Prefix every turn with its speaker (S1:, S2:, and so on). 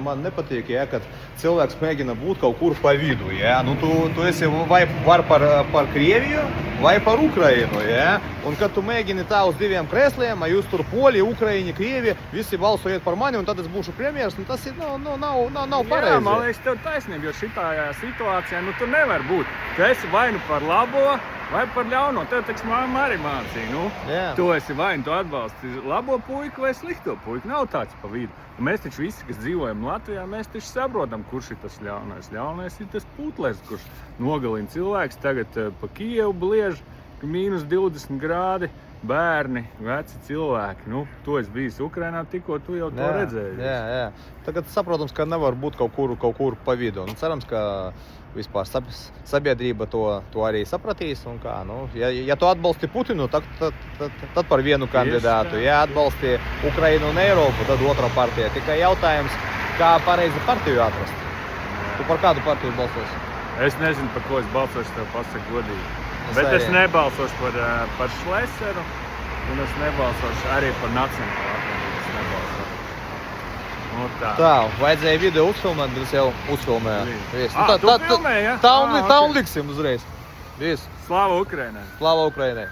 S1: Man nepatīk, ja, kad cilvēks mēģina būt kaut kur pa vidu. Ja. Nu, tu esi vai var par Krieviju, vai par Ukrainu. Ja. Un kad tu mēģini tā uz diviem kresliem, jūs tur Polija, Ukraina, Krievija, visi balsojiet par mani, un tad es būšu premjeras, nu, tas ir, nav pareizi.
S2: Jā, man liekas, tev taisnība, jo šitā situācijā, nu, tu nevar būt. Tu esi vai nu par labo, vai par ļauno. Tev taču mamma arī mācīja, nu.
S1: Jā.
S2: Tu esi vai nu tu atbalsti labo puiku vai slikto puiku. Nav tāds pa vidu. Un mēs taču visi, kas dzīvojam Latvijā, mēs taču saprotam, kurš ir tas ļaunais. Ļaunais ir tas putlers, kurš nogalina cilvēks. Tagad pa Kijevu bliež, mīnus 20 grādi, bērni, veci cilvēki. Nu, tu esi bijis Ukrainā tikko, tu jau to redzēji.
S1: Jā. Tagad saprotams, ka nevar būt kaut kur pa vidu. Un cerams, ka vispār sabiedrība to arī sapratīs. Un kā, nu, ja tu atbalsti Putinu, tad par vienu kandidātu. Ja atbalsti Ukrainu un Eiropu, tad otra partija. Tikai jautājums, kā pareizi partiju atrast. Tu par kādu partiju balsos?
S2: Es nezinu, par ko es balsošu, tev pasaku godīgi. Bet es nebalsošu par Šleseru, un es nebalsošu arī par Nacionālo apvienību.
S1: Tā, vajadzēja video uzfilmēt, bet es jau uzfilmēju.
S2: Tu filmēji, ja?
S1: Tā un liksim uzreiz. Viss.
S2: Slava Ukrainai!
S1: Slava Ukrainai!